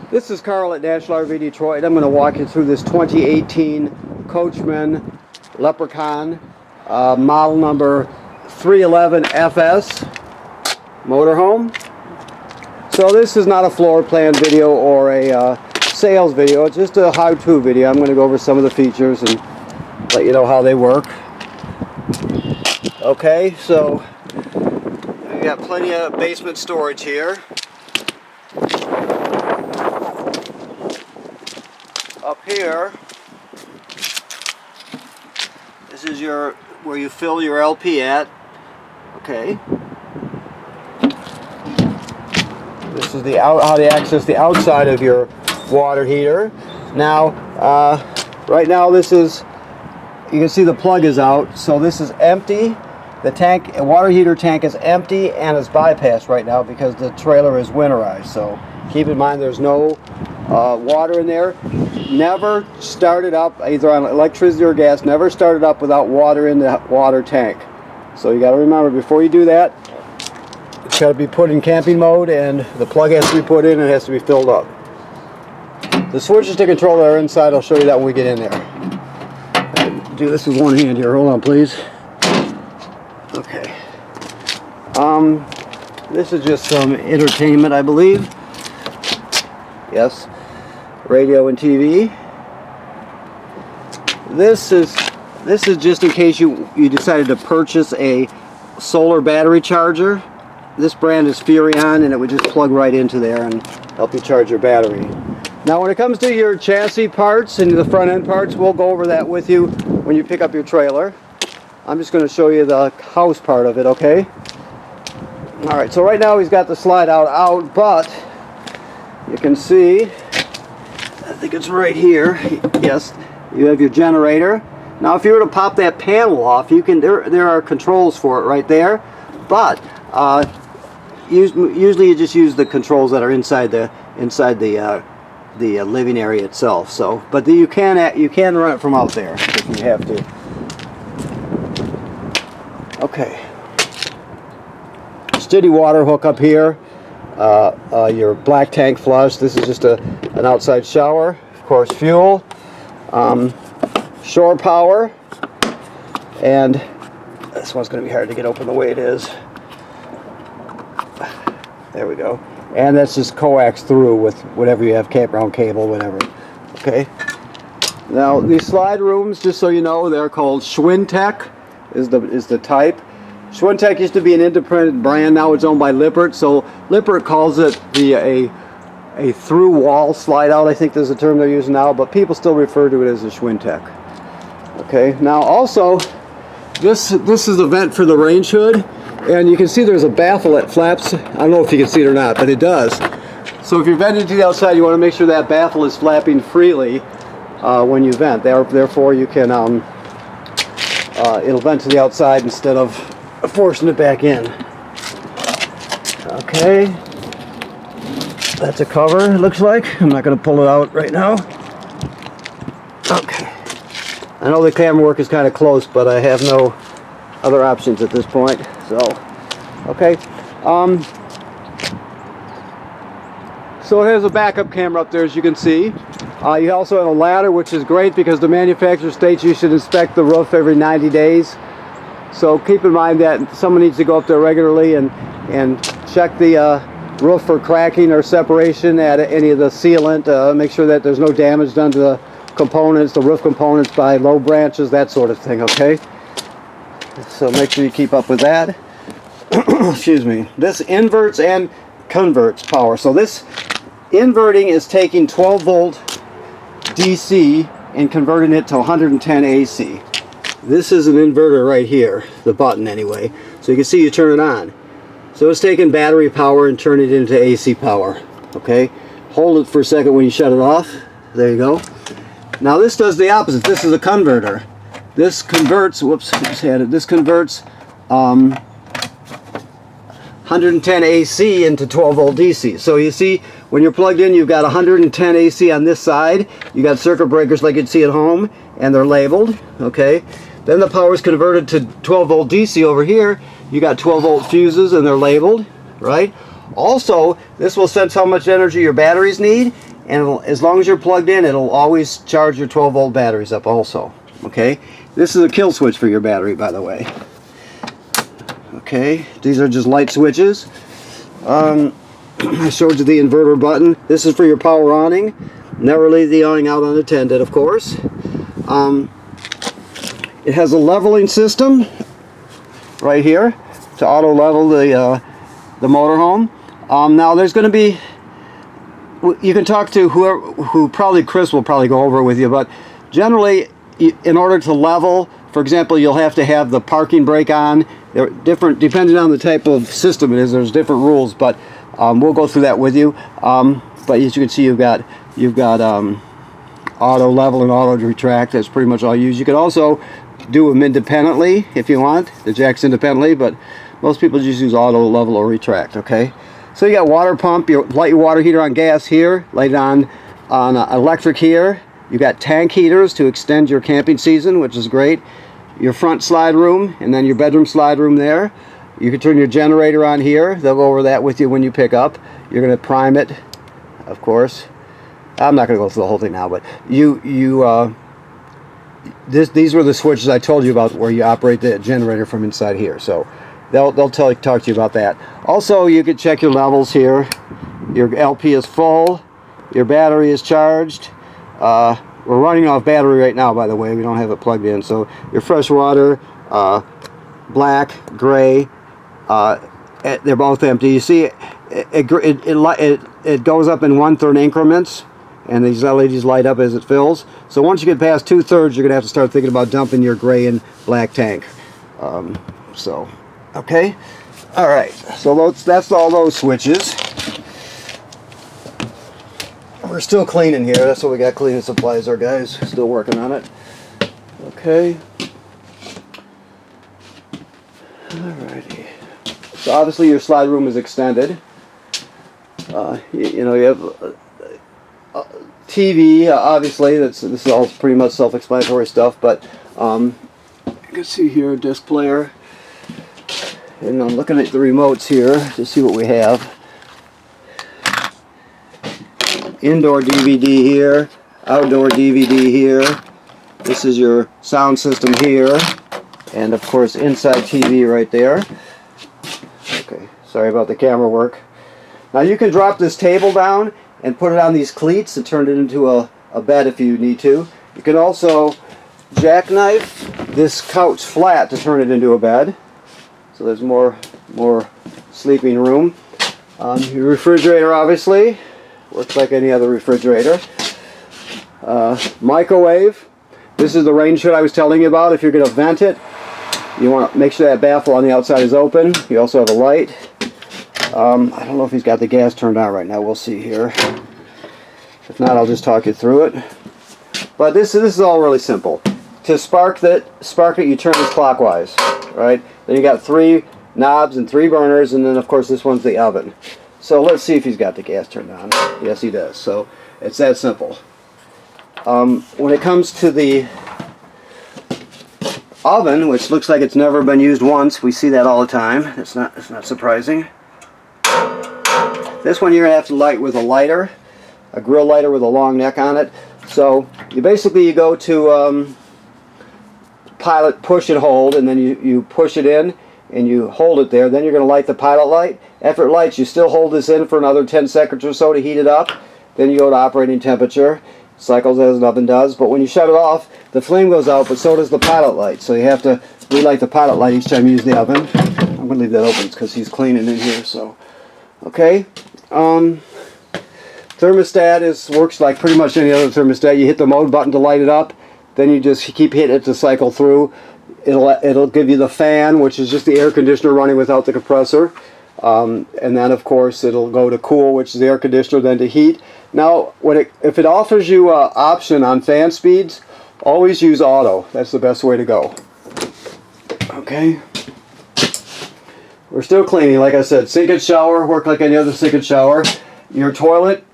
This is Carl at National RV Detroit. I'm going to walk you through this 2018 Coachman Leprechaun model number 311 FS motorhome. So this is not a floor plan video or a sales video. It's just a how-to video. I'm going to go over some of the features and let you know how they work. Okay, so we got plenty of basement storage here. Up here, this is where you fill your LP at. Okay. This is how to access the outside of your water heater. Now, right now you can see the plug is out, so this is empty. The water heater tank is empty and is bypassed right now because the trailer is winterized. So keep in mind there's no water in there. Never started up either on electricity or gas. Never started up without water in the water tank. So you got to remember, before you do that, it's got to be put in camping mode, and the plug has to be put in and it has to be filled up. The switches to control are inside. I'll show you that when we get in there. I'll do this with one hand here. Hold on, please. Okay. This is just some entertainment, I believe. Yes. Radio and TV. This is just in case you decided to purchase a solar battery charger. This brand is Furion, and it would just plug right into there and help you charge your battery. Now when it comes to your chassis parts and the front end parts, we'll go over that with you when you pick up your trailer. I'm just going to show you the house part of it, okay? Alright, so right now he's got the slide out, but you can see, I think it's right here. Yes, you have your generator. Now if you were to pop that panel off, you can. There are controls for it right there, but usually you just use the controls that are inside the living area itself. So, but you can run it from out there if you have to. Okay. Steady water hook up here. Your black tank flush. This is just an outside shower. Of course, fuel, shore power, and this one's going to be hard to get open the way it is. There we go. And that's just coax through with whatever you have, campground cable, whatever. Okay. Now these slide rooms, just so you know, they're called Schwintech is the type. Schwintech used to be an independent brand. Now it's owned by Lippert. So Lippert calls it a through wall slide out. I think there's a term they're using now, but people still refer to it as a Schwintech. Okay. Now also, this is the vent for the range hood, and you can see there's a baffle that flaps. I don't know if you can see it or not, but it does. So if you're venting to the outside, you want to make sure that baffle is flapping freely when you vent. Therefore, you can it'll vent to the outside instead of forcing it back in. Okay, that's a cover, it looks like. I'm not going to pull it out right now. Okay, I know the camera work is kind of close, but I have no other options at this point. So, okay. So it has a backup camera up there, as you can see. You also have a ladder, which is great because the manufacturer states you should inspect the roof every 90 days. So keep in mind that someone needs to go up there regularly and check the roof for cracking or separation at any of the sealant. Make sure that there's no damage done to the components, the roof components, by low branches, that sort of thing, okay? So make sure you keep up with that. Excuse me. This inverts and converts power. So this inverting is taking 12 volt DC and converting it to 110 AC. This is an inverter right here, the button anyway. So you can see you turn it on. So it's taking battery power and turning it into AC power. Okay? Hold it for a second when you shut it off. There you go. Now this does the opposite. This is a converter. This converts, whoops, just had it. This converts 110 AC into 12 volt DC. So you see, when you're plugged in, you've got 110 AC on this side. You got circuit breakers like you'd see at home, and they're labeled. Okay. Then the power is converted to 12 volt DC over here. You got 12 volt fuses, and they're labeled, right? Also, this will sense how much energy your batteries need, and as long as you're plugged in, it'll always charge your 12-volt batteries up also. Okay, this is a kill switch for your battery, by the way. Okay, these are just light switches. I showed you the inverter button. This is for your power awning. Never leave the awning out unattended, of course. It has a leveling system right here to auto level the motorhome. Now there's going to be, you can talk to who probably Chris will probably go over it with you, but generally in order to level, for example, you'll have to have the parking brake on. They're different depending on the type of system it is. There's different rules, but we'll go through that with you. But as you can see, you've got auto level and auto retract. That's pretty much all you use. You can also do them independently if you want, the jacks independently, but most people just use auto level or retract. Okay, so you got water pump. You light your water heater on gas here, light it on electric here. You got tank heaters to extend your camping season, which is great. Your front slide room, and then your bedroom slide room there. You can turn your generator on here. They'll go over that with you when you pick up. You're going to prime it, of course. I'm not going to go through the whole thing now, but these were the switches I told you about where you operate the generator from inside here. So they'll talk to you about that. Also, you can check your levels here. Your LP is full. Your battery is charged. We're running off battery right now, by the way. We don't have it plugged in. So your fresh water, black, gray, they're both empty. You see, it goes up in 1/3 increments, and these LEDs light up as it fills. So once you get past 2/3, you're going to have to start thinking about dumping your gray and black tank. Okay. All right. So that's all those switches. We're still cleaning here. That's what we got. Cleaning supplies are, guys. Still working on it. Okay. Alrighty. So obviously your slide room is extended. You know, you have TV. Obviously, this is all pretty much self-explanatory stuff. But you can see here a disc player, and I'm looking at the remotes here to see what we have. Indoor DVD here, outdoor DVD here. This is your sound system here, and of course inside TV right there. Okay, sorry about the camera work. Now you can drop this table down and put it on these cleats and turn it into a bed if you need to. You can also jackknife this couch flat to turn it into a bed, so there's more sleeping room. Your refrigerator obviously works like any other refrigerator. Microwave. This is the rain chute I was telling you about. If you're going to vent it, you want to make sure that baffle on the outside is open. You also have a light. I don't know if he's got the gas turned on right now. We'll see here. If not, I'll just talk you through it. But this is all really simple. To spark it, you turn this clockwise, right? Then you got 3 knobs and 3 burners, and then of course this one's the oven. So let's see if he's got the gas turned on. Yes, he does. So it's that simple. When it comes to the oven, which looks like it's never been used once, we see that all the time. It's not surprising. This one you're going to have to light with a lighter, a grill lighter with a long neck on it. So you go to pilot, push and hold, and then you push it in and you hold it there. Then you're going to light the pilot light. After it lights, you still hold this in for another 10 seconds or so to heat it up. Then you go to operating temperature. Cycles as an oven does. But when you shut it off, the flame goes out, but so does the pilot light. So you have to relight the pilot light each time you use the oven. I'm going to leave that open because he's cleaning in here. So, okay. Thermostat works like pretty much any other thermostat. You hit the mode button to light it up. Then you just keep hitting it to cycle through. It'll give you the fan, which is just the air conditioner running without the compressor. And then of course it'll go to cool, which is the air conditioner, then to heat. Now if it offers you an option on fan speeds, always use auto. That's the best way to go. Okay, we're still cleaning. Like I said, sink and shower work like any other sink and shower. Your toilet,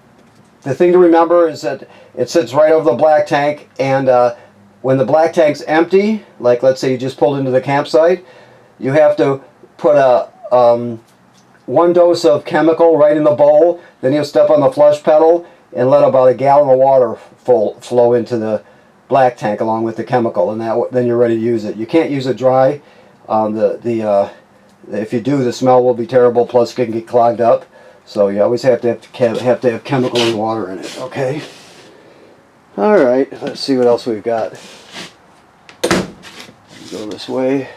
the thing to remember is that it sits right over the black tank, and when the black tank's empty, like let's say you just pulled into the campsite, you have to put a 1 dose of chemical right in the bowl. Then you'll step on the flush pedal. and let about a gallon of water flow into the black tank along with the chemical, and then you're ready to use it. You can't use it dry. If you do, the smell will be terrible, plus it can get clogged up. So you always have to have chemical and water in it. Okay. All right. Let's see what else we've got. Go this way.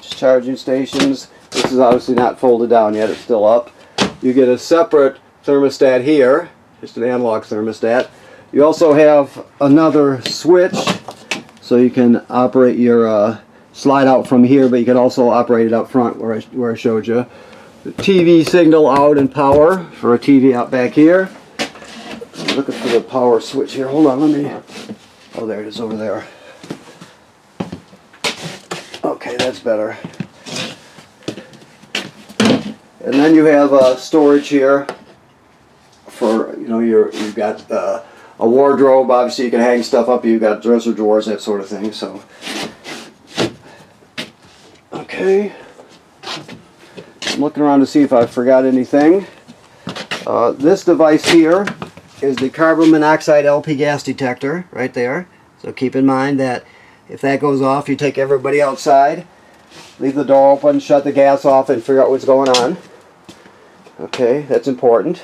Charging stations. This is obviously not folded down yet. It's still up. You get a separate thermostat here, just an analog thermostat. You also have another switch, so you can operate your slide out from here, but you can also operate it up front where I showed you. The TV signal out and power for a TV out back here. I'm looking for the power switch here. Hold on, let me. Oh, there it is over there. Okay, that's better. And then you have storage here for, you know, you've got a wardrobe. Obviously, you can hang stuff up. You've got dresser drawers, that sort of thing. So, okay. I'm looking around to see if I forgot anything. This device here is the carbon monoxide LP gas detector right there. So keep in mind that if that goes off, you take everybody outside, leave the door open, shut the gas off, and figure out what's going on. Okay, that's important.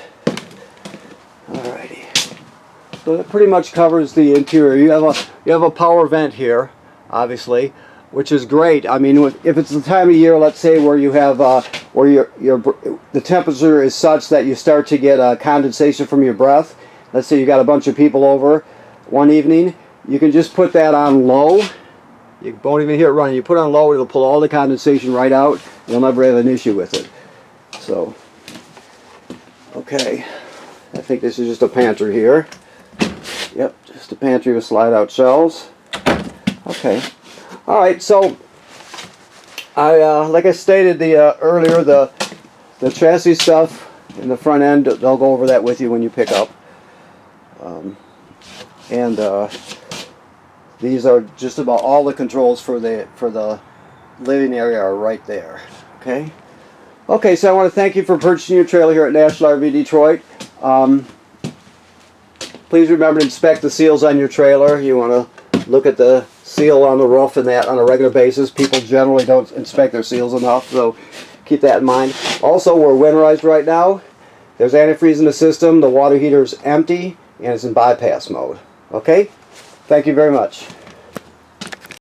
Alrighty. So that pretty much covers the interior. You have a power vent here, obviously, which is great. I mean, if it's the time of year, let's say, where you have where the temperature is such that you start to get condensation from your breath. Let's say you got a bunch of people over one evening. You can just put that on low. You won't even hear it running. You put it on low, it'll pull all the condensation right out. You'll never have an issue with it. So, okay. I think this is just a pantry here. Yep, just a pantry with slide-out shelves. Okay. All right. So, like I stated earlier, the chassis stuff in the front end, they'll go over that with you when you pick up. These are just about all the controls for the living area are right there. Okay. Okay, so I want to thank you for purchasing your trailer here at National RV Detroit. Please remember to inspect the seals on your trailer. You want to look at the seal on the roof and that on a regular basis. People generally don't inspect their seals enough, so keep that in mind. Also, we're winterized right now. There's antifreeze in the system. The water heater is empty and it's in bypass mode. Okay? Thank you very much.